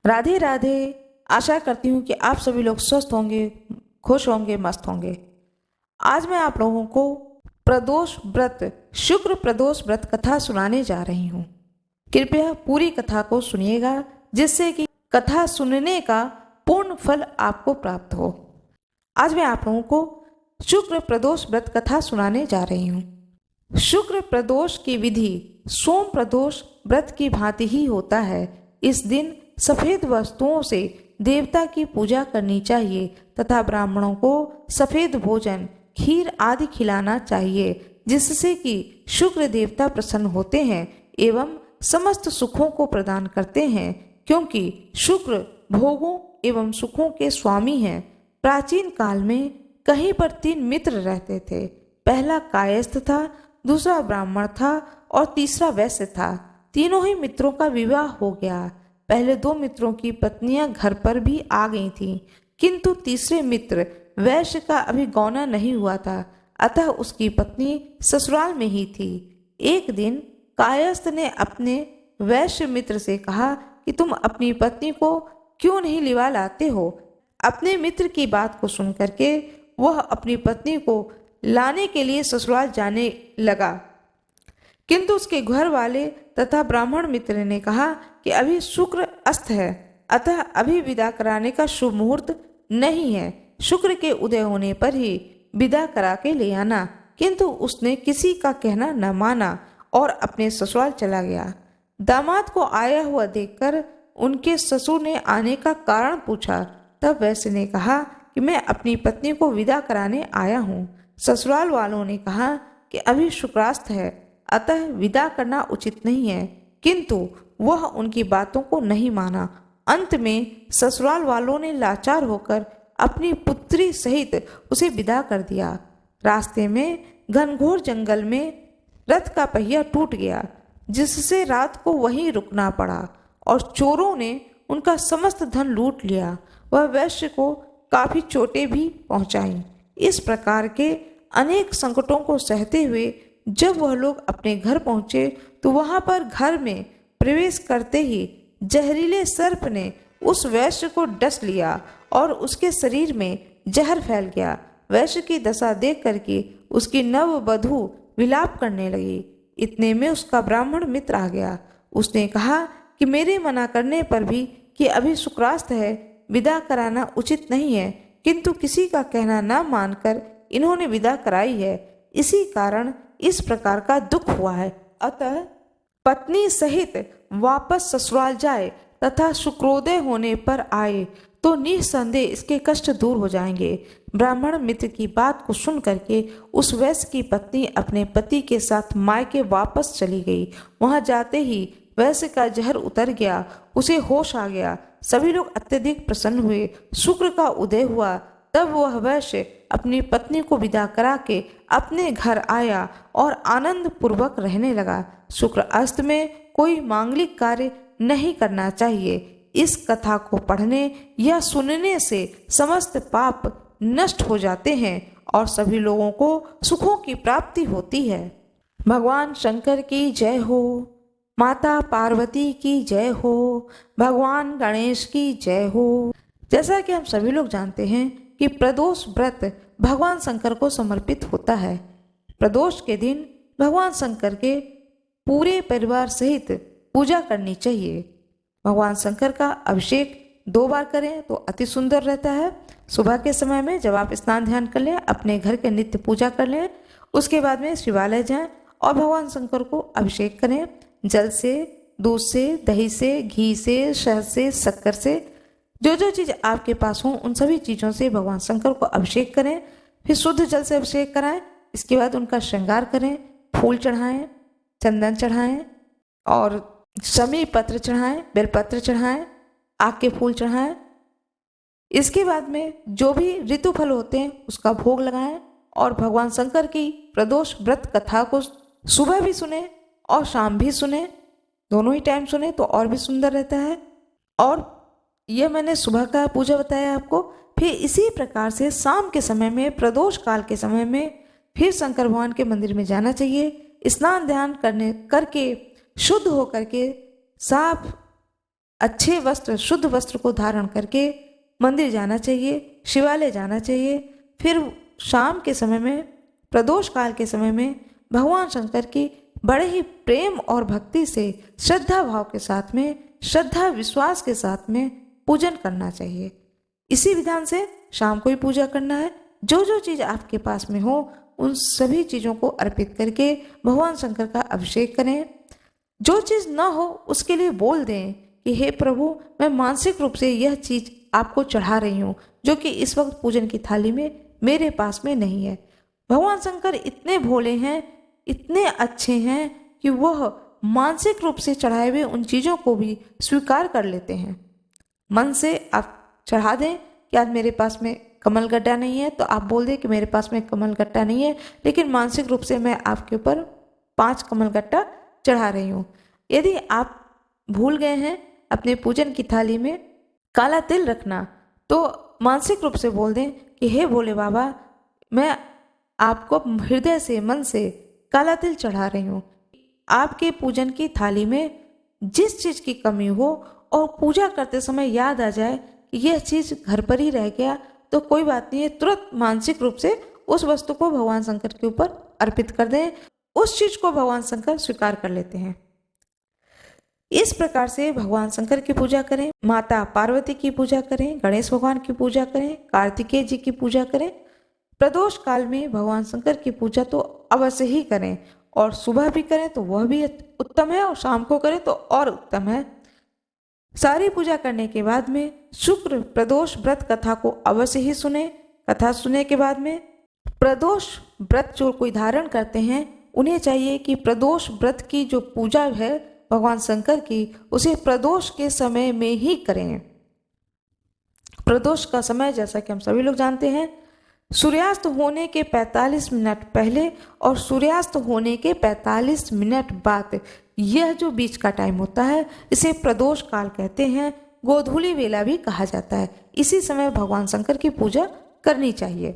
राधे राधे। आशा करती हूँ कि आप सभी लोग स्वस्थ होंगे, खुश होंगे, मस्त होंगे। आज मैं आप लोगों को प्रदोष व्रत, शुक्र प्रदोष व्रत कथा सुनाने जा रही हूँ। कृपया पूरी कथा को सुनिएगा, जिससे कि कथा सुनने का पूर्ण फल आपको प्राप्त हो। आज मैं आप लोगों को शुक्र प्रदोष व्रत कथा सुनाने जा रही हूँ। शुक्र प्रदोष की विधि सोम प्रदोष व्रत की भांति ही होता है। इस दिन सफेद वस्तुओं से देवता की पूजा करनी चाहिए तथा ब्राह्मणों को सफेद भोजन, खीर आदि खिलाना चाहिए, जिससे कि शुक्र देवता प्रसन्न होते हैं एवं समस्त सुखों को प्रदान करते हैं, क्योंकि शुक्र भोगों एवं सुखों के स्वामी हैं। प्राचीन काल में कहीं पर 3 मित्र रहते थे। पहला कायस्थ था, दूसरा ब्राह्मण था और तीसरा वैश्य था। तीनों ही मित्रों का विवाह हो गया। पहले 2 मित्रों की पत्नियां घर पर भी आ गई थीं, किंतु तीसरे मित्र वैश्य का अभी गौना नहीं हुआ था, अतः उसकी पत्नी ससुराल में ही थी। एक दिन कायस्थ ने अपने वैश्य मित्र से कहा कि तुम अपनी पत्नी को क्यों नहीं लिवा लाते हो। अपने मित्र की बात को सुन करके वह अपनी पत्नी को लाने के लिए ससुराल जाने लगा, किंतु उसके घर वाले तथा ब्राह्मण मित्र ने कहा कि अभी शुक्र अस्त है, अतः अभी विदा कराने का शुभ मुहूर्त नहीं है। शुक्र के उदय होने पर ही विदा करा के ले आना। किंतु उसने किसी का कहना न माना और अपने ससुराल चला गया। दामाद को आया हुआ देखकर उनके ससुर ने आने का कारण पूछा। तब वैश्य ने कहा कि मैं अपनी पत्नी को विदा कराने आया हूँ। ससुराल वालों ने कहा कि अभी शुक्रास्त है, अतः विदा करना उचित नहीं है, किंतु वह उनकी बातों को नहीं माना। अंत में ससुराल वालों ने लाचार होकर अपनी पुत्री सहित उसे विदा कर दिया। रास्ते में घनघोर जंगल में रथ का पहिया टूट गया, जिससे रात को वहीं रुकना पड़ा और चोरों ने उनका समस्त धन लूट लिया। वह वैश्य को काफी चोटें भी पहुंचाई। इस प्रकार के अनेक संकटों को सहते हुए जब वह लोग अपने घर पहुंचे तो वहां पर घर में प्रवेश करते ही जहरीले सर्प ने उस वैश्य को डस लिया और उसके शरीर में जहर फैल गया। वैश्य की दशा देख करके उसकी नववधू विलाप करने लगी। इतने में उसका ब्राह्मण मित्र आ गया। उसने कहा कि मेरे मना करने पर भी कि अभी शुक्रास्त है, विदा कराना उचित नहीं है, किंतु किसी का कहना न मानकर इन्होंने विदा कराई है, इसी कारण इस प्रकार का दुख हुआ है। अतः पत्नी सहित वापस ससुराल जाए तथा शुक्रोदय होने पर आए तो निसंदेह इसके कष्ट दूर हो जाएंगे। ब्राह्मण मित्र की बात को सुन करके उस वैश्य की पत्नी अपने पति के साथ मायके वापस चली गई। वहां जाते ही वैश्य का जहर उतर गया, उसे होश आ गया। सभी लोग अत्यधिक प्रसन्न हुए। शुक्र का उदय हुआ, तब वह वैश्य अपनी पत्नी को विदा करा के अपने घर आया और आनंद पूर्वक रहने लगा। शुक्र अस्त में कोई मांगलिक कार्य नहीं करना चाहिए। इस कथा को पढ़ने या सुनने से समस्त पाप नष्ट हो जाते हैं और सभी लोगों को सुखों की प्राप्ति होती है। भगवान शंकर की जय हो, माता पार्वती की जय हो, भगवान गणेश की जय हो। जैसा कि हम सभी लोग जानते हैं कि प्रदोष व्रत भगवान शंकर को समर्पित होता है। प्रदोष के दिन भगवान शंकर के पूरे परिवार सहित पूजा करनी चाहिए। भगवान शंकर का अभिषेक 2 बार करें तो अति सुंदर रहता है। सुबह के समय में जब आप स्नान ध्यान कर लें, अपने घर के नित्य पूजा कर लें, उसके बाद में शिवालय जाएं और भगवान शंकर को अभिषेक करें। जल से, दूध से, दही से, घी से, शहद से, शक्कर से, जो जो चीज़ आपके पास हो उन सभी चीज़ों से भगवान शंकर को अभिषेक करें। फिर शुद्ध जल से अभिषेक कराएं। इसके बाद उनका श्रृंगार करें, फूल चढ़ाएं, चंदन चढ़ाएं और शमी पत्र चढ़ाएं, बेलपत्र चढ़ाएं, आक के फूल चढ़ाएं। इसके बाद में जो भी ऋतु फल होते हैं उसका भोग लगाएं और भगवान शंकर की प्रदोष व्रत कथा को सुबह भी सुने और शाम भी सुने, दोनों ही टाइम सुने तो और भी सुंदर रहता है। और यह मैंने सुबह का पूजा बताया आपको। फिर इसी प्रकार से शाम के समय में, प्रदोष काल के समय में फिर शंकर भगवान के मंदिर में जाना चाहिए। स्नान ध्यान करके शुद्ध होकर के साफ अच्छे वस्त्र, शुद्ध वस्त्र को धारण करके मंदिर जाना चाहिए, शिवालय जाना चाहिए। फिर शाम के समय में, प्रदोष काल के समय में भगवान शंकर की बड़े ही प्रेम और भक्ति से, श्रद्धा भाव के साथ में, श्रद्धा विश्वास के साथ में पूजन करना चाहिए। इसी विधान से शाम को ही पूजा करना है। जो जो चीज़ आपके पास में हो उन सभी चीज़ों को अर्पित करके भगवान शंकर का अभिषेक करें। जो चीज़ न हो उसके लिए बोल दें कि हे प्रभु, मैं मानसिक रूप से यह चीज़ आपको चढ़ा रही हूँ जो कि इस वक्त पूजन की थाली में मेरे पास में नहीं है। भगवान शंकर इतने भोले हैं, इतने अच्छे हैं कि वह मानसिक रूप से चढ़ाए हुए उन चीज़ों को भी स्वीकार कर लेते हैं। मन से आप चढ़ा दें कि आज मेरे पास में कमल गड्ढा नहीं है, तो आप बोल दें कि मेरे पास में कमल गट्टा नहीं है, लेकिन मानसिक रूप से मैं आपके ऊपर 5 कमल गट्टा चढ़ा रही हूँ। यदि आप भूल गए हैं अपने पूजन की थाली में काला तिल रखना, तो मानसिक रूप से बोल दें कि हे भोले बाबा, मैं आपको हृदय से, मन से काला तिल चढ़ा रही हूँ। आपके पूजन की थाली में जिस चीज़ की कमी हो और पूजा करते समय याद आ जाए कि यह चीज़ घर पर ही रह गया, तो कोई बात नहीं है, तुरंत मानसिक रूप से उस वस्तु को भगवान शंकर के ऊपर अर्पित कर दें। उस चीज़ को भगवान शंकर स्वीकार कर लेते हैं। इस प्रकार से भगवान शंकर की पूजा करें, माता पार्वती की पूजा करें, गणेश भगवान की पूजा करें, कार्तिकेय जी की पूजा करें। प्रदोष काल में भगवान शंकर की पूजा तो अवश्य ही करें, और सुबह भी करें तो वह भी उत्तम है, और शाम को करें तो और उत्तम है। सारी पूजा करने के बाद में शुक्र प्रदोष व्रत कथा को अवश्य ही सुने। कथा सुनने के बाद में प्रदोष व्रत जो कोई धारण करते हैं उन्हें चाहिए कि प्रदोष व्रत की जो पूजा है भगवान शंकर की, उसे प्रदोष के समय में ही करें। प्रदोष का समय जैसा कि हम सभी लोग जानते हैं, सूर्यास्त होने के 45 मिनट पहले और सूर्यास्त होने के 45 मिनट बाद, यह जो बीच का टाइम होता है इसे प्रदोष काल कहते हैं। गोधूली वेला भी कहा जाता है। इसी समय भगवान शंकर की पूजा करनी चाहिए।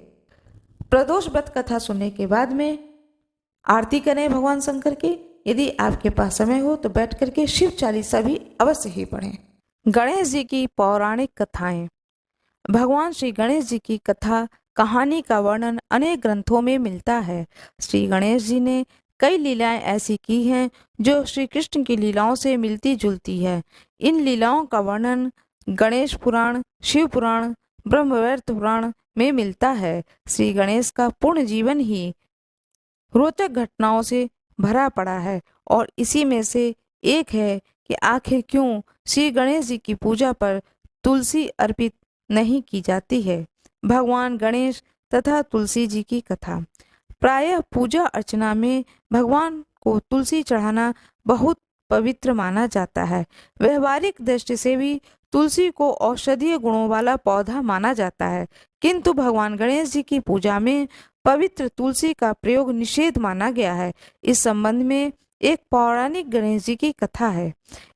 प्रदोष व्रत कथा सुनने के बाद में आरती करें भगवान शंकर की। यदि आपके पास समय हो तो बैठ करके शिव चालीसा भी अवश्य ही पढ़ें। गणेश जी की पौराणिक कथाएं। भगवान श्री गणेश जी की कथा कहानी का वर्णन अनेक ग्रंथों में मिलता है। श्री गणेश जी ने कई लीलाएं ऐसी की हैं जो श्री कृष्ण की लीलाओं से मिलती जुलती है। इन लीलाओं का वर्णन गणेश पुराण, शिव पुराण, ब्रह्मवैवर्त पुराण में मिलता है। श्री गणेश का पूर्ण जीवन ही रोचक घटनाओं से भरा पड़ा है, और इसी में से एक है कि आखिर क्यों श्री गणेश जी की पूजा पर तुलसी अर्पित नहीं की जाती है। भगवान गणेश तथा तुलसी जी की कथा। प्रायः पूजा अर्चना में भगवान को तुलसी चढ़ाना बहुत पवित्र माना जाता है। व्यवहारिक दृष्टि से भी तुलसी को औषधीय गुणों वाला पौधा माना जाता है, किंतु भगवान गणेश जी की पूजा में पवित्र तुलसी का प्रयोग निषेध माना गया है। इस संबंध में एक पौराणिक गणेश जी की कथा है।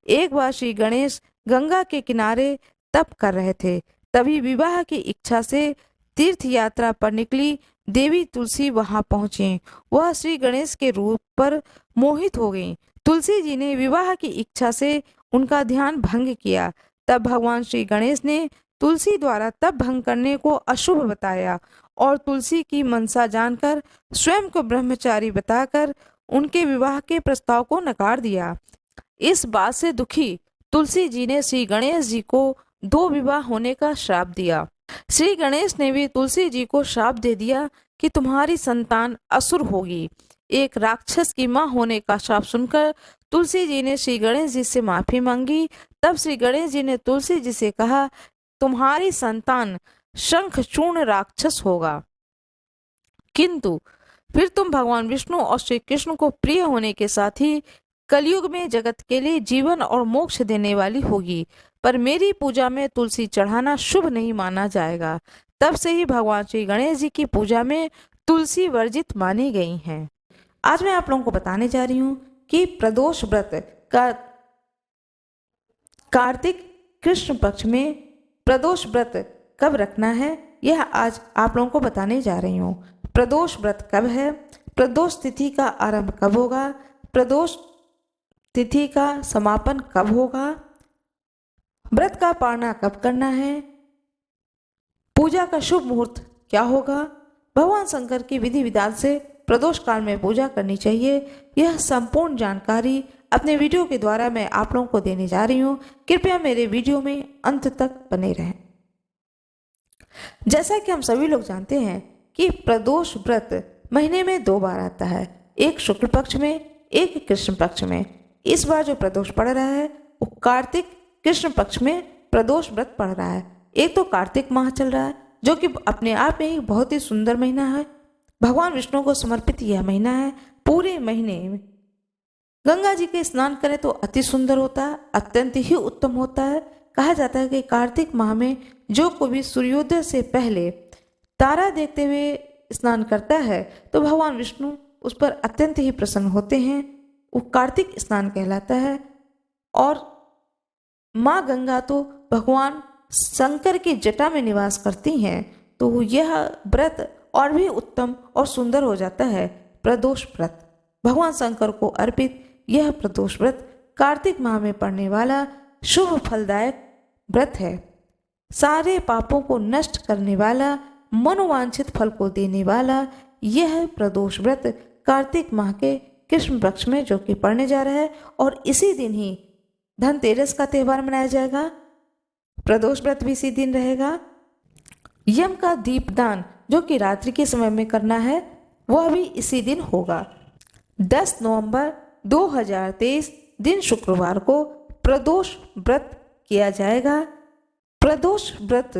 एक बार श्री गणेश गंगा के किनारे तप कर रहे थे, तभी विवाह की इच्छा से तीर्थ यात्रा पर निकली देवी तुलसी वहां पहुंची। वह श्री गणेश के रूप पर मोहित हो गईं। तुलसी जी ने विवाह की इच्छा से उनका ध्यान भंग किया। तब भगवान श्री गणेश ने तुलसी द्वारा तप भंग करने को अशुभ बताया, और तुलसी की मनसा जानकर स्वयं को ब्रह्मचारी बताकर उनके विवाह के प्रस्ताव को नकार दिया। इस बात से दुखी तुलसी जी ने श्री गणेश जी को 2 विवाह होने का श्राप दिया। श्री गणेश ने भी तुलसी जी को श्राप दे दिया कि तुम्हारी संतान असुर होगी। एक राक्षस की मां होने का श्राप सुनकर तुलसी जी ने श्री गणेश जी से माफी मांगी। तब श्री गणेश जी ने तुलसी जी से कहा, तुम्हारी संतान शंखचूर्ण राक्षस होगा, किंतु फिर तुम भगवान विष्णु और श्री कृष्ण को प्रिय होने के साथ ही कलयुग में जगत के लिए जीवन और मोक्ष देने वाली होगी। पर मेरी पूजा में तुलसी चढ़ाना शुभ नहीं माना जाएगा। तब से ही भगवान श्री गणेश जी की पूजा में तुलसी वर्जित मानी गई हैं। आज मैं आप लोगों को बताने जा रही हूँ कि प्रदोष व्रत का कार्तिक कृष्ण पक्ष में प्रदोष व्रत कब रखना है, यह आज आप लोगों को बताने जा रही हूँ। प्रदोष व्रत कब है, प्रदोष तिथि का आरंभ कब होगा, प्रदोष तिथि का समापन कब होगा, व्रत का पारणा कब करना है, पूजा का शुभ मुहूर्त क्या होगा, भगवान शंकर की विधि विधान से प्रदोष काल में पूजा करनी चाहिए, यह संपूर्ण जानकारी अपने वीडियो के द्वारा मैं आप लोगों को देने जा रही हूँ। कृपया मेरे वीडियो में अंत तक बने रहें। जैसा कि हम सभी लोग जानते हैं कि प्रदोष व्रत महीने में 2 बार आता है, एक शुक्ल पक्ष में, एक कृष्ण पक्ष में। इस बार जो प्रदोष पड़ रहा है वो कार्तिक कृष्ण पक्ष में प्रदोष व्रत पड़ रहा है। एक तो कार्तिक माह चल रहा है जो कि अपने आप में ही बहुत ही सुंदर महीना है, भगवान विष्णु को समर्पित यह महीना है। पूरे महीने में गंगा जी के स्नान करें तो अति सुंदर होता है, अत्यंत ही उत्तम होता है। कहा जाता है कि कार्तिक माह में जो कोई भी सूर्योदय से पहले तारा देखते हुए स्नान करता है तो भगवान विष्णु उस पर अत्यंत ही प्रसन्न होते हैं, वो कार्तिक स्नान कहलाता है। और माँ गंगा तो भगवान शंकर की जटा में निवास करती हैं, तो यह व्रत और भी उत्तम और सुंदर हो जाता है। प्रदोष व्रत भगवान शंकर को अर्पित यह प्रदोष व्रत कार्तिक माह में पड़ने वाला शुभ फलदायक व्रत है। सारे पापों को नष्ट करने वाला, मनोवांछित फल को देने वाला यह प्रदोष व्रत कार्तिक माह के कृष्ण पक्ष में जो कि पड़ने जा रहा है, और इसी दिन ही धनतेरस का त्यौहार मनाया जाएगा। प्रदोष व्रत भी इसी दिन रहेगा। यम का दीपदान जो कि रात्रि के समय में करना है वह भी इसी दिन होगा। 10 नवंबर 2023 दिन शुक्रवार को प्रदोष व्रत किया जाएगा। प्रदोष व्रत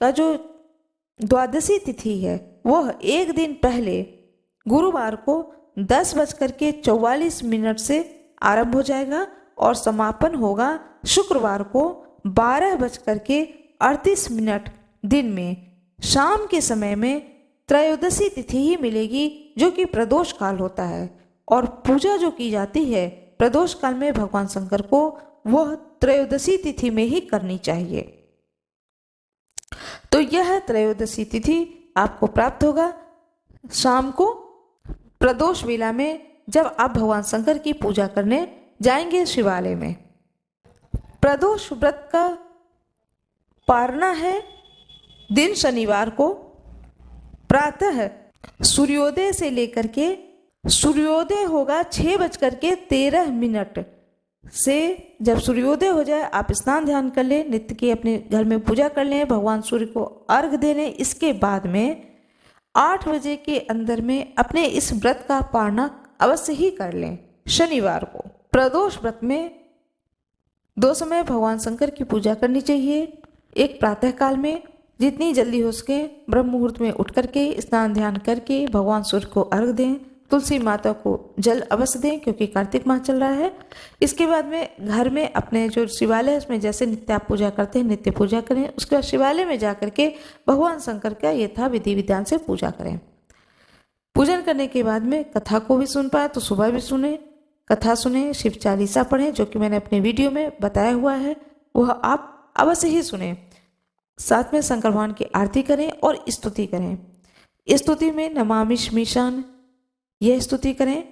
का जो द्वादशी तिथि है वह एक दिन पहले गुरुवार को 10:44 से आरंभ हो जाएगा और समापन होगा शुक्रवार को 12:38 दिन में। शाम के समय में त्रयोदशी तिथि ही मिलेगी जो कि प्रदोष काल होता है, और पूजा जो की जाती है प्रदोष काल में भगवान शंकर को वह त्रयोदशी तिथि में ही करनी चाहिए। तो यह त्रयोदशी तिथि आपको प्राप्त होगा शाम को प्रदोष वेला में, जब आप भगवान शंकर की पूजा करने जाएंगे शिवालय में। प्रदोष व्रत का पारणा है दिन शनिवार को प्रातः सूर्योदय से लेकर के, सूर्योदय होगा 6:13 से। जब सूर्योदय हो जाए आप स्नान ध्यान कर लें, नित्य की अपने घर में पूजा कर लें, भगवान सूर्य को अर्घ दे लें। इसके बाद में 8 बजे के अंदर में अपने इस व्रत का पारणा अवश्य ही कर लें। शनिवार को प्रदोष व्रत में 2 समय भगवान शंकर की पूजा करनी चाहिए। एक प्रातः काल में जितनी जल्दी हो सके ब्रह्म मुहूर्त में उठ करके स्नान ध्यान करके भगवान सूर्य को अर्घ दें, तुलसी माता को जल अवश्य दें क्योंकि कार्तिक माह चल रहा है। इसके बाद में घर में अपने जो शिवालय है उसमें जैसे नित्य आप पूजा करते हैं नित्य पूजा करें। उसके बाद शिवालय में जा करके भगवान शंकर का यथा विधि विधान से पूजा करें। पूजन करने के बाद में कथा को भी सुन पाए तो सुबह भी सुने, कथा सुने, शिव चालीसा पढ़ें जो कि मैंने अपने वीडियो में बताया हुआ है, वह आप अवश्य ही सुने। साथ में शंकर भगवान की आरती करें और स्तुति करें। स्तुति में नमामि श्मीशान यह स्तुति करें।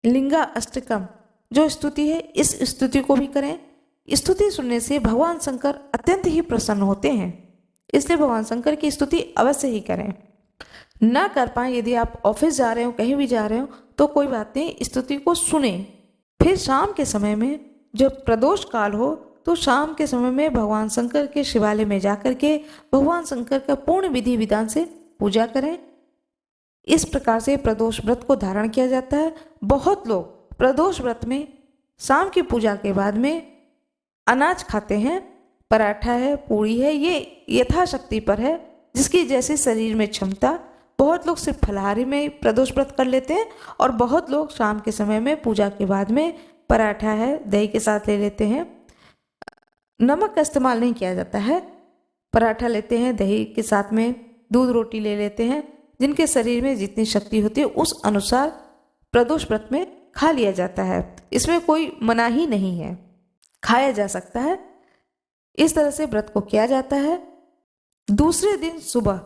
लिंगा अष्टकम जो स्तुति है इस स्तुति को भी करें। स्तुति सुनने से भगवान शंकर अत्यंत ही प्रसन्न होते हैं, इसलिए भगवान शंकर की स्तुति अवश्य ही करें। ना कर पाए यदि आप ऑफिस जा रहे हो, कहीं भी जा रहे हो तो कोई बात नहीं, स्तुति को सुने। फिर शाम के समय में जब प्रदोष काल हो तो शाम के समय में भगवान शंकर के शिवालय में जाकर के भगवान शंकर का पूर्ण विधि विधान से पूजा करें। इस प्रकार से प्रदोष व्रत को धारण किया जाता है। बहुत लोग प्रदोष व्रत में शाम की पूजा के बाद में अनाज खाते हैं, पराठा है, पूड़ी है, ये यथाशक्ति पर है जिसकी जैसे शरीर में क्षमता। बहुत लोग सिर्फ फलाहारी में प्रदोष व्रत कर लेते हैं और बहुत लोग शाम के समय में पूजा के बाद में पराठा है दही के साथ ले लेते हैं। नमक का इस्तेमाल नहीं किया जाता है, पराठा लेते हैं, दही के साथ में दूध रोटी ले लेते हैं। जिनके शरीर में जितनी शक्ति होती है उस अनुसार प्रदोष व्रत में खा लिया जाता है, इसमें कोई मनाही नहीं है, खाया जा सकता है। इस तरह से व्रत को किया जाता है। दूसरे दिन सुबह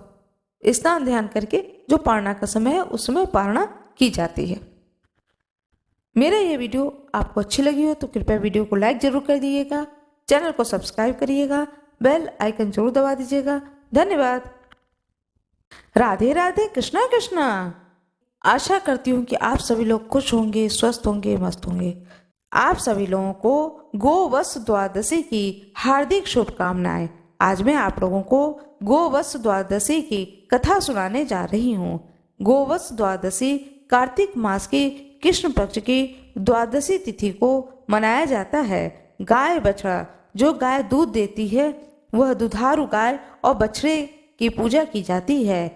स्नान ध्यान करके जो पारणा का समय है उस समय पारणा की जाती है। मेरा ये वीडियो आपको अच्छी लगी हो तो कृपया वीडियो को लाइक जरूर कर दीजिएगा। चैनल को सब्सक्राइब करिएगा, बेल आइकन जरूर दबा दीजिएगा। धन्यवाद। राधे राधे, कृष्णा कृष्णा। आशा करती हूँ कि आप सभी लोग खुश होंगे, स्वस्थ होंगे, मस्त होंगे। आप सभी लोगों को गोवत्स द्वादशी की हार्दिक शुभकामनाएं। आज मैं आप लोगों को गोवत्स द्वादशी की कथा सुनाने जा रही हूँ। गोवत्स द्वादशी कार्तिक मास की कृष्ण पक्ष की द्वादशी तिथि को मनाया जाता है। गाय बछड़ा, जो गाय दूध देती है, वह दुधारू गाय और बछड़े की पूजा की जाती है।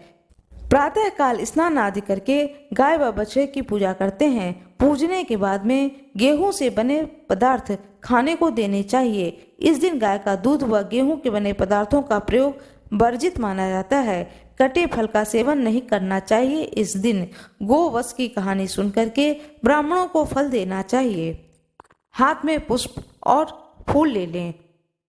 प्रातः काल स्नान आदि करके गाय व बछड़े की पूजा करते हैं। पूजने के बाद में गेहूं से बने पदार्थ खाने को देने चाहिए। इस दिन गाय का दूध व गेहूं के बने पदार्थों का प्रयोग वर्जित माना जाता है। कटे फल का सेवन नहीं करना चाहिए। इस दिन गोवत्स की कहानी सुन करके ब्राह्मणों को फल देना चाहिए। हाथ में पुष्प और फूल ले लें।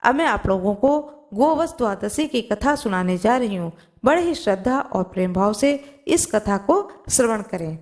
अब मैं आप लोगों को गोवत्स द्वादशी की कथा सुनाने जा रही हूँ। बड़े ही श्रद्धा और प्रेम भाव से इस कथा को श्रवण करें।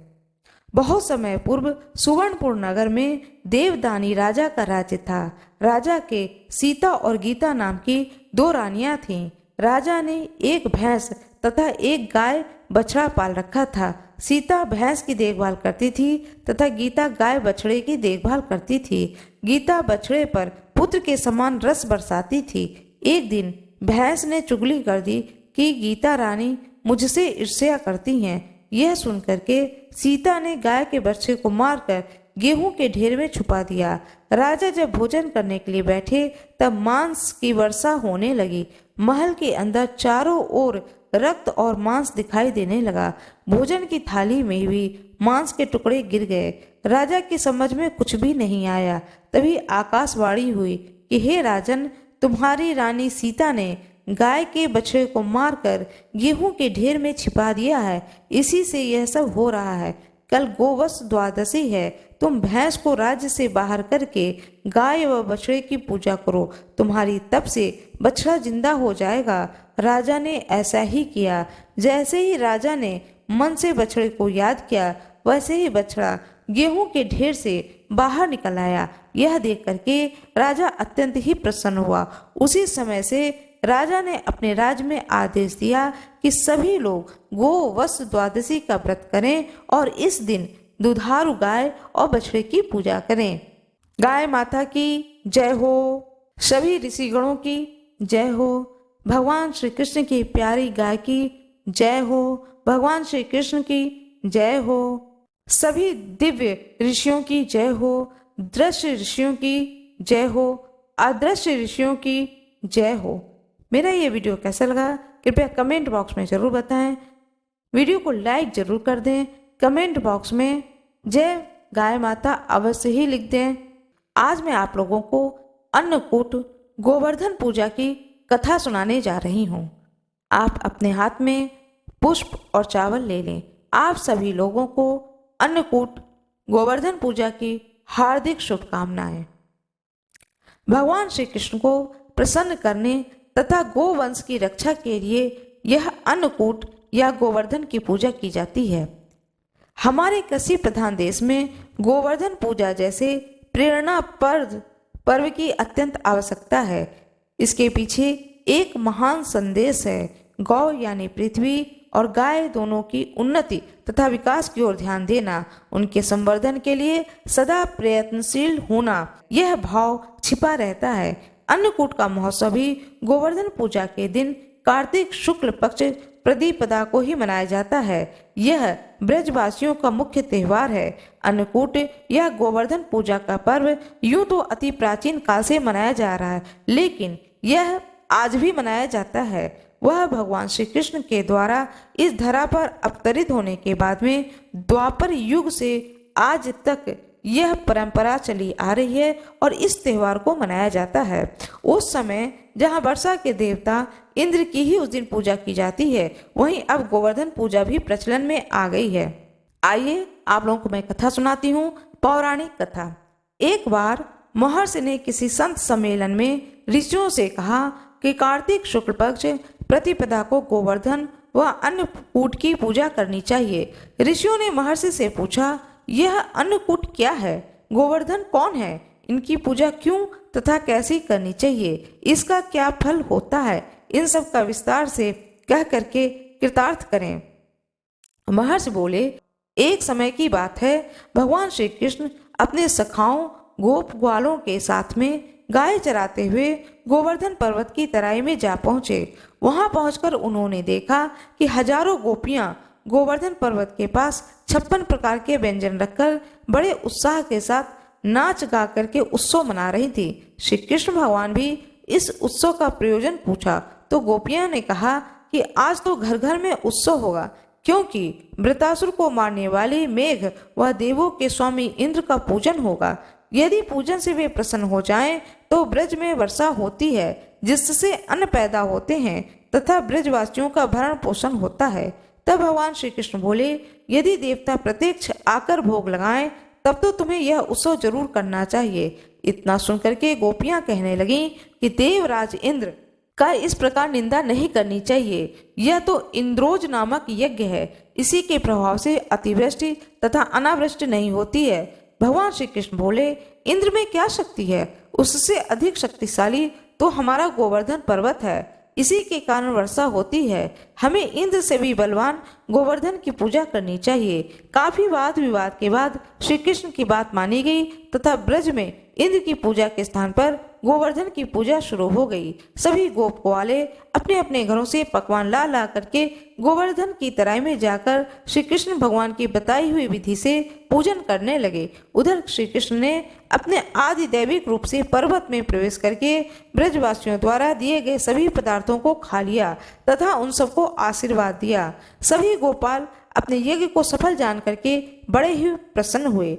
बहुत समय पूर्व सुवर्णपुर नगर में देवदानी राजा का राज्य था। राजा के सीता और गीता नाम की 2 रानियां थीं। राजा ने एक भैंस तथा एक गाय बछड़ा पाल रखा था। सीता भैंस की देखभाल करती थी तथा गीता गाय बछड़े की देखभाल करती थी। गीता बछड़े पर पुत्र के समान रस बरसाती थी। एक दिन भैंस ने चुगली कर दी कि गीता रानी मुझसे ईर्ष्या करती हैं। यह सुनकर के सीता ने गाय के बच्चे को मारकर गेहूं के ढेर में छुपा दिया। राजा जब भोजन करने के लिए बैठे तब मांस की वर्षा होने लगी। महल के अंदर चारों ओर रक्त और मांस दिखाई देने लगा। भोजन की थाली में भी मांस के टुकड़े गिर गए। राजा की समझ में कुछ भी नहीं आया। तभी आकाशवाणी हुई कि हे राजन, तुम्हारी रानी सीता ने गाय के बछड़े को मारकर गेहूं के ढेर में छिपा दिया है। इसी से यह सब हो रहा है। कल गोवत्स द्वादशी है। तुम भैंस को राज्य से बाहर करके गाय व बछड़े की पूजा करो। तुम्हारी तप से बछड़ा जिंदा हो जाएगा। राजा ने ऐसा ही किया। जैसे ही राजा ने मन से बछड़े को याद किया, वैसे ही बछड़ा गेहूं के ढेर से बाहर निकल आया। यह देख करके राजा अत्यंत ही प्रसन्न हुआ। उसी समय से राजा ने अपने राज्य में आदेश दिया कि सभी लोग गोवत्स द्वादशी का व्रत करें और इस दिन दुधारू गाय और बछड़े की पूजा करें। गाय माता की जय हो, सभी ऋषिगणों की जय हो, भगवान श्री कृष्ण की प्यारी गाय की जय हो, भगवान श्री कृष्ण की जय हो, सभी दिव्य ऋषियों की जय हो, दृश्य ऋषियों की जय हो, अदृश्य ऋषियों की जय हो। मेरा ये वीडियो कैसा लगा कृपया कमेंट बॉक्स में ज़रूर बताएं। वीडियो को लाइक ज़रूर कर दें। कमेंट बॉक्स में जय गाय माता अवश्य ही लिख दें। आज मैं आप लोगों को अन्नकूट गोवर्धन पूजा की कथा सुनाने जा रही हूँ। आप अपने हाथ में पुष्प और चावल ले लें। आप सभी लोगों को अन्नकूट गोवर्धन पूजा की हार्दिक शुभकामनाएं। भगवान श्री कृष्ण को प्रसन्न करने तथा गोवंश की रक्षा के लिए यह अन्नकूट या गोवर्धन की पूजा की जाती है। हमारे कृषि प्रधान देश में गोवर्धन पूजा जैसे प्रेरणाप्रद पर्व की अत्यंत आवश्यकता है। इसके पीछे एक महान संदेश है। गौ यानी पृथ्वी और गाय दोनों की उन्नति तथा विकास की ओर ध्यान देना, उनके संवर्धन के लिए सदा प्रयत्नशील होना, यह भाव छिपा रहता है। अन्नकूट का महोत्सव भी गोवर्धन पूजा के दिन कार्तिक शुक्ल पक्ष प्रतिपदा को ही मनाया जाता है। यह ब्रजवासियों का मुख्य त्योहार है। अन्नकूट या गोवर्धन पूजा का पर्व यूं तो अति प्राचीन काल से मनाया जा रहा है, लेकिन यह आज भी मनाया जाता है। वह भगवान श्री कृष्ण के द्वारा इस धरा पर अवतरित होने के बाद में द्वापर युग से आज तक यह परंपरा चली आ रही है और इस त्योहार को मनाया जाता है। उस समय जहां वर्षा के देवता इंद्र की ही उस दिन पूजा की जाती है, वहीं अब गोवर्धन पूजा भी प्रचलन में आ गई है। आइए आप लोगों को मैं कथा सुनाती हूँ, पौराणिक कथा। एक बार महर्षि ने किसी संत सम्मेलन में ऋषियों से कहा कि कार्तिक शुक्ल पक्ष प्रतिपदा को गोवर्धन व अन्नकूट की पूजा करनी चाहिए। ऋषियों ने महर्षि से पूछा, यह अन्नकूट क्या है? गोवर्धन कौन है? इनकी पूजा क्यों तथा कैसी करनी चाहिए, इसका क्या फल होता है, इन सब का विस्तार से कह करके कृतार्थ करें। महर्षि बोले, एक समय की बात है, भगवान श्री कृष्ण अपने सखाओं गोप ग्वालों के साथ में गाय चराते हुए गोवर्धन पर्वत की तराई में जा पहुंचे। वहां पहुंचकर उन्होंने देखा कि हजारों गोपियां गोवर्धन पर्वत के पास 56 प्रकार के व्यंजन रखकर बड़े उत्साह के साथ नाच गा करके उत्सव मना रही थी। श्री कृष्ण भगवान भी इस उत्सव का प्रयोजन पूछा तो गोपियां ने कहा कि आज तो घर घर में उत्सव होगा, क्योंकि वृतासुर को मारने वाले मेघ व देवों के स्वामी इंद्र का पूजन होगा। यदि पूजन से वे प्रसन्न हो जाएं, तो ब्रज में वर्षा होती है, जिससे अन्न पैदा होते हैं तथा ब्रजवासियों का भरण पोषण होता है। तब भगवान श्री कृष्ण बोले, यदि देवता प्रत्यक्ष आकर भोग लगाएं, तब तो तुम्हें यह उत्सव जरूर करना चाहिए। इतना सुनकर के गोपियां कहने लगीं कि देवराज इंद्र का इस प्रकार निंदा नहीं करनी चाहिए। यह तो इंद्रोज नामक यज्ञ है, इसी के प्रभाव से अतिवृष्टि तथा अनावृष्टि नहीं होती है। भगवान श्री कृष्ण बोले, इंद्र में क्या शक्ति है, उससे अधिक शक्तिशाली तो हमारा गोवर्धन पर्वत है, इसी के कारण वर्षा होती है। हमें इंद्र से भी बलवान गोवर्धन की पूजा करनी चाहिए। काफी वाद विवाद के बाद श्री कृष्ण की बात मानी गई तथा ब्रज में इंद्र की पूजा के स्थान पर गोवर्धन की पूजा शुरू हो गई। सभी गोप ग्वाले अपने अपने घरों से पकवान ला ला करके गोवर्धन की तराई में जाकर श्री कृष्ण भगवान की बताई हुई विधि से पूजन करने लगे। उधर श्री कृष्ण ने अपने आदि दैविक रूप से पर्वत में प्रवेश करके ब्रजवासियों द्वारा दिए गए सभी पदार्थों को खा लिया तथा उन सबको आशीर्वाद दिया। सभी गोपाल अपने यज्ञ को सफल जान करके बड़े ही प्रसन्न हुए।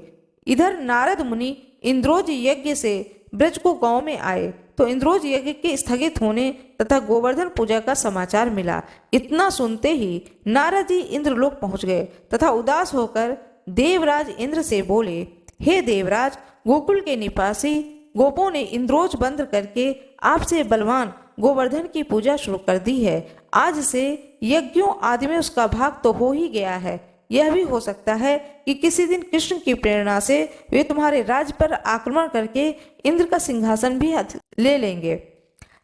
इधर नारद मुनि इंद्रोज यज्ञ से ब्रज को गांव में आए तो इंद्रोज यज्ञ के स्थगित होने तथा गोवर्धन पूजा का समाचार मिला। इतना सुनते ही नारद जी इंद्रलोक पहुंच गए तथा उदास होकर देवराज इंद्र से बोले, हे देवराज, गोकुल के निवासी गोपों ने इंद्रोज बंद करके आपसे बलवान गोवर्धन की पूजा शुरू कर दी है। आज से यज्ञों आदि में उसका भाग तो हो ही गया है। यह भी हो सकता है कि किसी दिन कृष्ण की प्रेरणा से वे तुम्हारे राज्य पर आक्रमण करके इंद्र का सिंहासन भी ले लेंगे।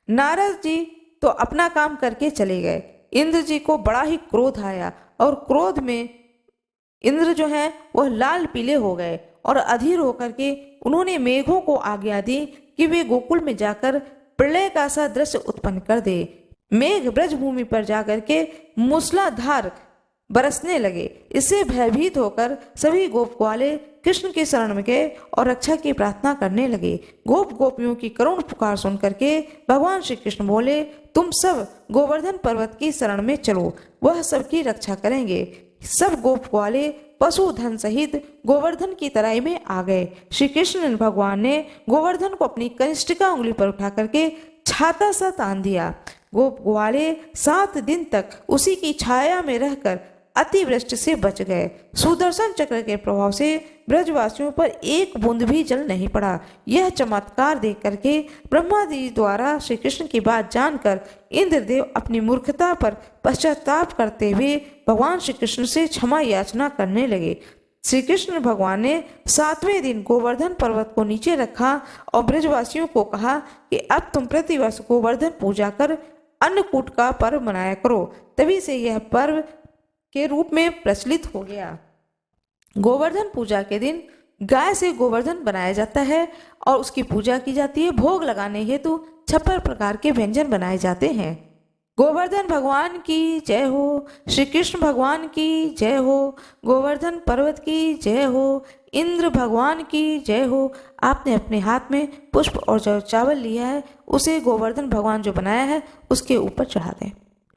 नारद जी तो अपना काम करके चले गए। इंद्र जी को बड़ा ही क्रोध आया और क्रोध में इंद्र जो है वह लाल पीले हो गए और अधीर होकर के उन्होंने मेघों को आज्ञा दी कि वे गोकुल में जाकर प्रलय का सा दृश्य उत्पन्न कर दे। मेघ ब्रज भूमि पर जाकर के मूसलाधार बरसने लगे। इससे भयभीत होकर सभी गोप ग्वाले कृष्ण के शरण में गए और रक्षा की प्रार्थना करने लगे। गोप गोपियों की करुण पुकार सुन करके भगवान श्री कृष्ण बोले, तुम सब गोवर्धन पर्वत की शरण में चलो, वह सबकी रक्षा करेंगे। सब गोप ग्वाले पशु धन सहित गोवर्धन की तराई में आ गए। श्री कृष्ण भगवान ने गोवर्धन को अपनी कनिष्ठिका उंगली पर उठा करके छाता सा तान दिया। गोप ग्वाले 7 दिन तक उसी की छाया में रहकर अतिवृष्टि से बच गए। सुदर्शन चक्र के प्रभाव से ब्रजवासियों पर एक बूंद भी जल नहीं पड़ा। यह चमत्कार देख करके ब्रह्मा जी द्वारा श्री कृष्ण की बात जानकर इंद्रदेव अपनी मूर्खता पर पश्चाताप करते हुए भगवान श्री कृष्ण से क्षमा याचना करने लगे। श्री कृष्ण भगवान ने 7वें दिन गोवर्धन पर्वत को नीचे रखा और ब्रजवासियों को कहा कि अब तुम प्रतिवर्ष गोवर्धन पूजा कर अन्नकूट का पर्व मनाया करो। तभी से यह पर्व के रूप में प्रचलित हो गया। गोवर्धन पूजा के दिन गाय से गोवर्धन बनाया जाता है और उसकी पूजा की जाती है। भोग लगाने हेतु 56 प्रकार के व्यंजन बनाए जाते हैं। गोवर्धन भगवान की जय हो, श्री कृष्ण भगवान की जय हो, गोवर्धन पर्वत की जय हो, इंद्र भगवान की जय हो। आपने अपने हाथ में पुष्प और जो चावल लिया है उसे गोवर्धन भगवान जो बनाया है उसके ऊपर चढ़ा दें।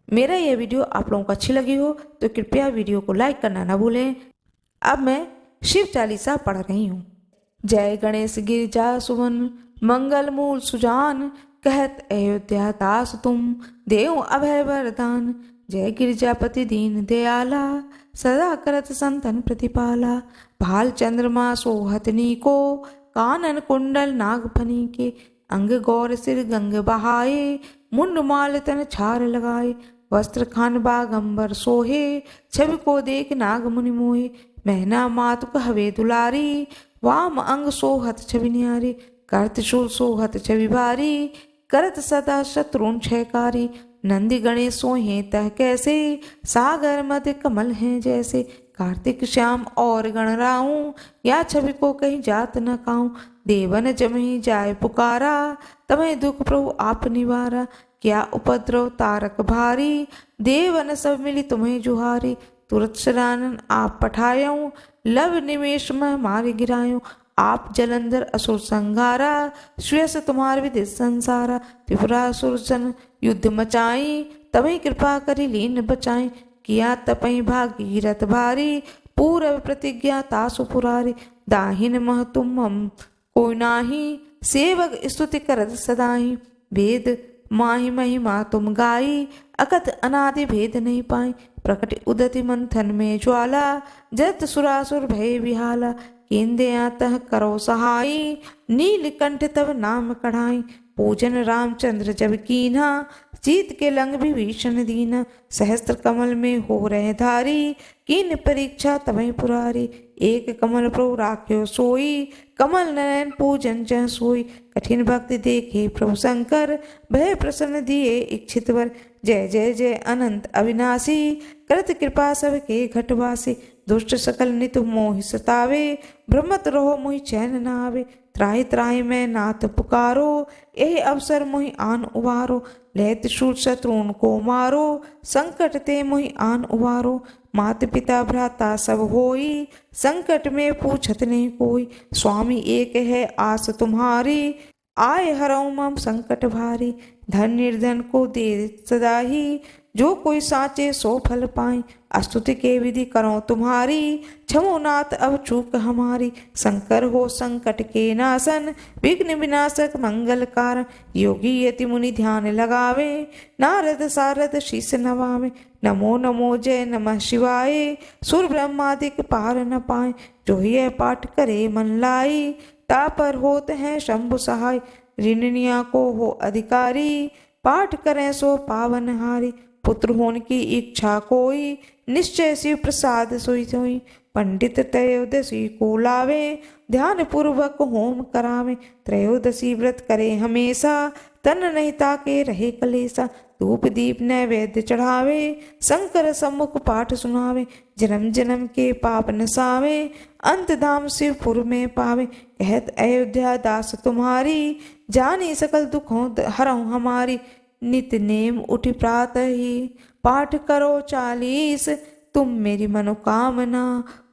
मेरा यह वीडियो आप लोगों को अच्छी लगी हो तो कृपया वीडियो को लाइक करना ना भूलें। अब मैं शिव चालीसा पढ़ रही हूँ। जय गणेश गिरिजा सुवन मंगल मूल सुजान, कहत अयोध्या दास तुम देव अभय वरदान। जय गिरिजापति दीन दयाला, सदा करत संतन प्रतिपाला। भाल चंद्रमा सोहतनी को, कानन कुंडल नागफनी के। अंग गौर सिर गंग बहाए, मुंड माल तन छार लगाए। वस्त्र खान बागंबर सोहे, छवि को देख नाग मुनि मोहे। महना मातु कहवे दुलारी, वाम अंग सोहत छवि न्यारी। करत शूल सोहत छवि भारी, करत सदा शत्रुन क्षयकारी। नंदी गणेश सोहे तह कैसे, सागर मध्य कमल हैं जैसे। कार्तिक श्याम और गण राऊं, या छवि को कहीं जात न काऊं। देवन जमहि जाय पुकारा, तमहि दुख प्रभु आप निवारा। क्या उपद्रव तारक भारी, देवन सब मिली तुम्हें जुहारी। तुरत शरानन आप पठायऊं, लव निमेश में मारे गिरायूं। आप जलंधर असुर संहारा, श्रेयस तुम्हार विदित संसारा। त्रिपुरासुर सन युद्ध मचाई, तभी कृपा करी लीन बचाई। किया तपहि भागीरथ भारी, पूरब प्रतिज्ञा तासु पुरारी। दाहिन मह तुम हम कोई नाही, सेवक स्तुति करत सदाही। वेद माहि महिमा तुम गाई, अकथ अनादि भेद नहीं पाई। प्रकट उदति मंथन में ज्वाला, जत सुरासुर भय विहाला। केंदे तह करो सहाई, नीलकंठ तब नाम कढ़ाई। पूजन रामचंद्र जब कीन्हा, जीत के लंग विभीषण दीना। सहस्त्र कमल में हो रहे धारी, कीन परीक्षा तबहि पुरारी। एक कमल प्रभु राख्यो सोई, कमल नयन पूजन जह सोई। कठिन भक्ति देखे प्रभु शंकर, भय प्रसन्न दिए इच्छित वर। जय जय जय अनंत अविनाशी, करत कृपा सबके घटवासी। दुष्ट सकल नित मोहि सतावे, भ्रमत रहो मोहि चैन न आवे। त्राहि त्राहि मैं नाथ पुकारो, यह अवसर मोहि आन उबारो। लहत शूल शत्रुन को मारो, संकट ते मोहि आन उबारो। मात पिता भ्राता सब होई, संकट में पूछत नहीं कोई। स्वामी एक है आस तुम्हारी, आए हरऊ मम संकट भारी। धन निर्धन को दे सदा ही, जो कोई साचे सो फल पाए। स्तुति के विधि करो तुम्हारी, क्षमो नाथ अब चूक हमारी। शंकर हो संकट के नाशन, विघ्न विनाशक मंगल कारण। योगी यति मुनि ध्यान लगावे, नारद सारद शीस नवावे। नमो नमो जय नमः शिवाय, सुर ब्रह्मादिक पार न पाए। जो यह पाठ करे मन लाई, तापर होत हैं शंभु सहाय। ऋणनिया को हो अधिकारी, पाठ करें सो पावन हारी। पुत्र होने की इच्छा कोई, निश्चय शिव प्रसाद सोई सोई। पंडित त्रयोदशी को लावे, ध्यान पूर्वक होम करावे। त्रयोदशी व्रत करे हमेशा, तन नहीं ताके रहे कलेसा। धूप दीप नैवेद्य चढ़ावे, शंकर सम्मुख पाठ सुनावे। जन्म जन्म के पाप नसावे, अंत धाम शिवपुर में पावे। कहत अयोध्या दास तुम्हारी, जानी सकल दुखों हरऊं हमारी। नित नेम उठि प्रातः ही, पाठ करो 40। तुम मेरी मनोकामना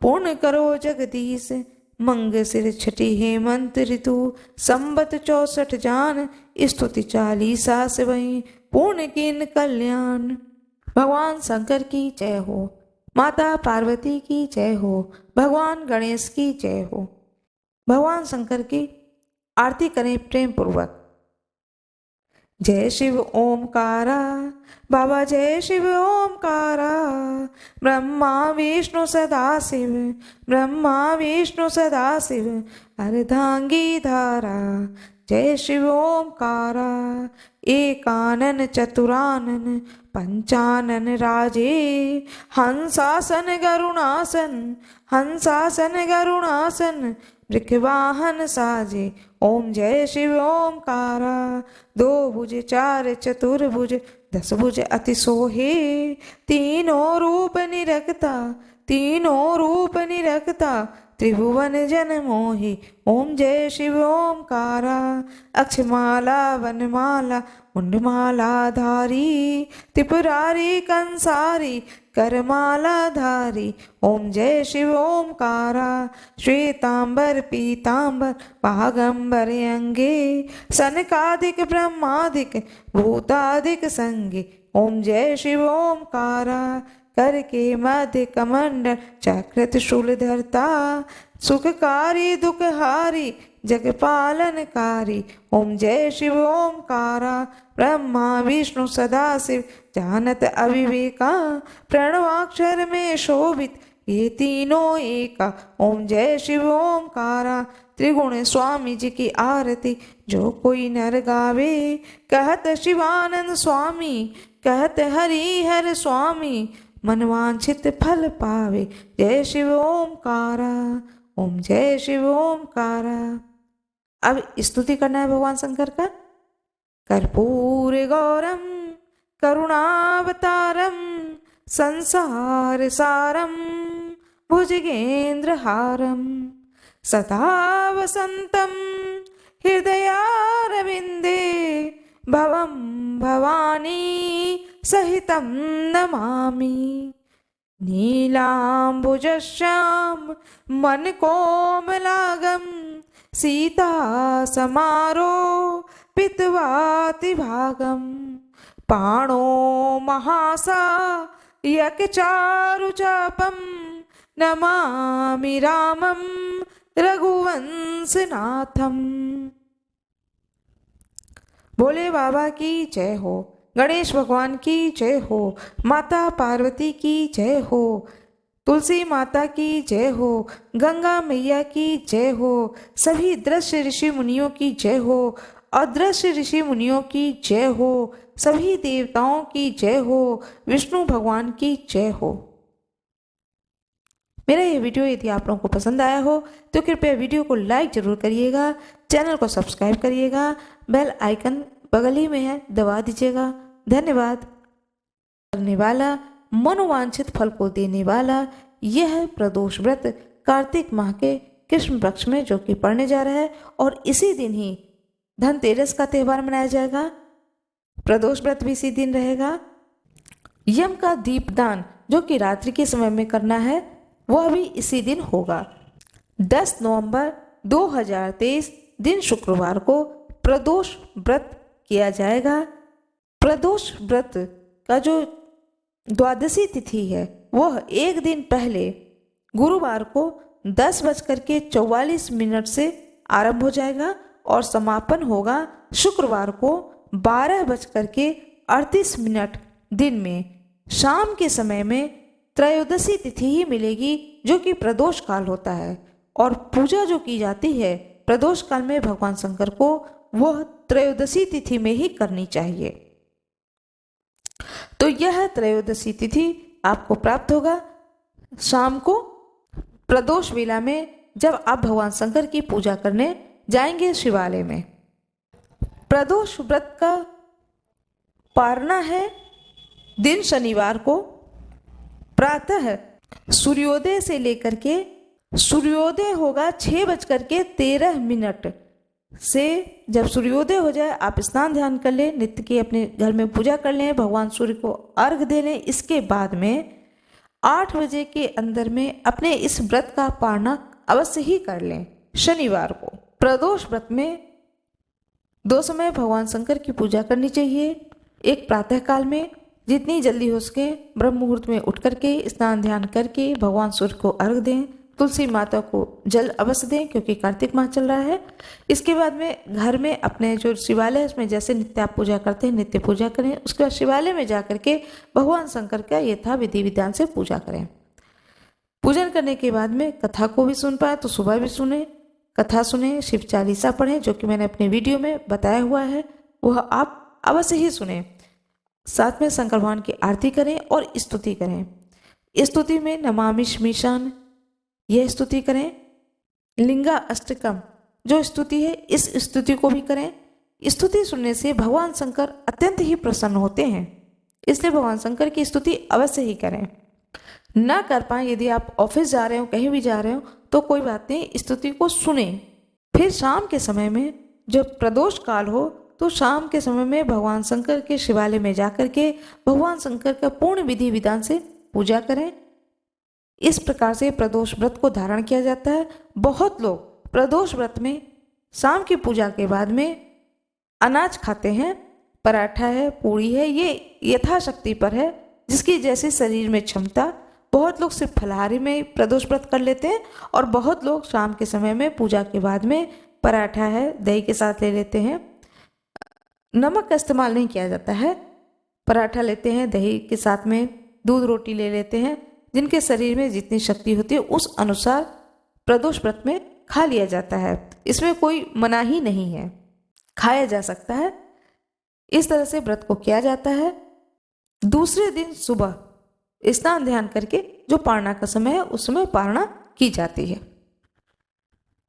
पूर्ण करो जगदीश। मंग सिर छठी हेमंत ऋतु, संबत 64 जान। स्तुति 40 से वही, पूर्ण किन कल्याण। भगवान शंकर की जय हो, माता पार्वती की जय हो, भगवान गणेश की जय हो। भगवान शंकर की आरती करें प्रेम पूर्वक। जय शिव ओमकारा, बाबा जय शिव ओमकारा। ब्रह्मा विष्णु सदा शिव, ब्रह्मा विष्णु सदा शिव। अर्धांगी धारा, जय शिव ओमकारा। एकानन चतुरानन, पंचानन राजे। हंसासन गरुणासन, हंसासन गरुणासन। वृषवाहन साजे, ओम जय शिव ओमकारा। 2 भुज 4 चतुर्भुज, 10 भुज अति सोहे। तीनों रूप निरखता, तीनों रूप निरखता। त्रिभुवन जन मोहि, ओम जय शिव ओमकारा। अक्षमाला वनमाला, मुंडमाला धारी। त्रिपुरारी कंसारी, करमाला धारी। ओम जय शिव ओमकारा। श्वेतांबर पीतांबर, बागंबर अंगे। सनकादिक ब्रह्मादिक, भूतादिक संगे। ओम जय शिव ओमकारा। कर के मध्य कमंडल, चक्रत शूल धरता। सुखकारी दुखहारी, जग पालनकारी। ओम जय शिव ओमकारा। ब्रह्मा विष्णु सदा शिव, जानत अविवेका। प्रणवाक्षर में शोभित, ये तीनों एका। ओम जय शिव ओमकारा। त्रिगुण स्वामी जी की आरती, जो कोई नर गावे। कहत शिवानंद स्वामी, कहत हरिहर स्वामी। मनवांछित फल पावे, जय शिव ओमकारा। ओम जय शिव ओमकारा। अब स्तुति करना है भगवान शंकर का। कर्पूर गौरम करुणावतारम संसार सारम भुजगेंद्र हारम सदा वसंतम हृदयारविंदे भवम भवानी सहितं नमामि। नीलाम्बुजश्याम मनकोमलागम सीता समारो पितवातिभागम पाणो महासा यकचारुचापम नमामि रामम रघुवंशनाथम। भोले बाबा की जय हो, गणेश भगवान की जय हो, माता पार्वती की जय हो, तुलसी माता की जय हो, गंगा मैया की जय हो, सभी दृश्य ऋषि मुनियों की जय हो, अदृश्य ऋषि मुनियों की जय हो, सभी देवताओं की जय हो, विष्णु भगवान की जय हो। मेरा ये वीडियो यदि आप लोगों को पसंद आया हो तो कृपया वीडियो को लाइक जरूर करिएगा, चैनल को सब्सक्राइब करिएगा, बेल आइकन बगल ही में है दबा दीजिएगा। धन्यवाद। करने वाला मनोवांछित फल को देने वाला यह प्रदोष व्रत कार्तिक माह के कृष्ण पक्ष में जो कि पड़ने जा रहा है और इसी दिन ही धनतेरस का त्यौहार मनाया जाएगा। प्रदोष व्रत भी इसी दिन रहेगा। यम का दीपदान जो कि रात्रि के समय में करना है वह भी इसी दिन होगा। 10 नवंबर 2023 दिन शुक्रवार को प्रदोष व्रत किया जाएगा। प्रदोष व्रत का जो द्वादशी तिथि है वह एक दिन पहले गुरुवार को 10:44 से आरंभ हो जाएगा और समापन होगा शुक्रवार को 12:38 दिन में। शाम के समय में त्रयोदशी तिथि ही मिलेगी जो कि प्रदोष काल होता है और पूजा जो की जाती है प्रदोष काल में भगवान शंकर को वह त्रयोदशी तिथि में ही करनी चाहिए। तो यह त्रयोदशी तिथि आपको प्राप्त होगा शाम को प्रदोष वेला में जब आप भगवान शंकर की पूजा करने जाएंगे शिवालय में। प्रदोष व्रत का पारना है दिन शनिवार को प्रातः सूर्योदय से लेकर के सूर्योदय होगा 6:13 से। जब सूर्योदय हो जाए आप स्नान ध्यान कर लें, नित्य की अपने घर में पूजा कर लें, भगवान सूर्य को अर्घ दे लें। इसके बाद में 8 बजे के अंदर में अपने इस व्रत का पारना अवश्य ही कर लें। शनिवार को प्रदोष व्रत में 2 समय भगवान शंकर की पूजा करनी चाहिए। एक प्रातः काल में जितनी जल्दी हो सके ब्रह्म मुहूर्त में उठ करके स्नान ध्यान करके भगवान सूर्य को अर्घ दें, तुलसी माता को जल अवश्य दें क्योंकि कार्तिक माह चल रहा है। इसके बाद में घर में अपने जो शिवालय है उसमें जैसे नित्य आप पूजा करते हैं नित्य पूजा करें। उसके बाद शिवालय में जा करके भगवान शंकर का यथा विधि विधान से पूजा करें। पूजन करने के बाद में कथा को भी सुन पाए तो सुबह भी सुने, कथा सुने, शिव चालीसा पढ़ें जो कि मैंने अपने वीडियो में बताया हुआ है वह आप अवश्य ही सुने। साथ में शंकर भगवान की आरती करें और स्तुति करें। स्तुति में नमामि श्मीशान यह स्तुति करें। लिंगा अष्टकम जो स्तुति है इस स्तुति को भी करें। स्तुति सुनने से भगवान शंकर अत्यंत ही प्रसन्न होते हैं, इसलिए भगवान शंकर की स्तुति अवश्य ही करें। ना कर पाए यदि आप ऑफिस जा रहे हो कहीं भी जा रहे हो तो कोई बात नहीं, स्तुति को सुने। फिर शाम के समय में जब प्रदोष काल हो तो शाम के समय में भगवान शंकर के शिवालय में जाकर के भगवान शंकर का पूर्ण विधि विधान से पूजा करें। इस प्रकार से प्रदोष व्रत को धारण किया जाता है। बहुत लोग प्रदोष व्रत में शाम की पूजा के बाद में अनाज खाते हैं, पराठा है, पूड़ी है, ये यथाशक्ति पर है जिसकी जैसे शरीर में क्षमता। बहुत लोग सिर्फ फलाहारी में प्रदोष व्रत कर लेते हैं और बहुत लोग शाम के समय में पूजा के बाद में पराठा है दही के साथ ले लेते हैं। नमक का इस्तेमाल नहीं किया जाता है, पराठा लेते हैं, दही के साथ में दूध रोटी ले लेते हैं। जिनके शरीर में जितनी शक्ति होती है उस अनुसार प्रदोष व्रत में खा लिया जाता है। इसमें कोई मनाही नहीं है, खाया जा सकता है। इस तरह से व्रत को किया जाता है। दूसरे दिन सुबह स्नान ध्यान करके जो पारना का समय है उस समय पारना की जाती है।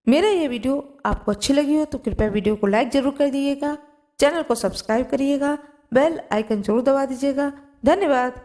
मेरा ये वीडियो आपको अच्छी लगी हो तो कृपया वीडियो को लाइक जरूर कर दीजिएगा, चैनल को सब्सक्राइब करिएगा, बेल आइकन जरूर दबा दीजिएगा। धन्यवाद।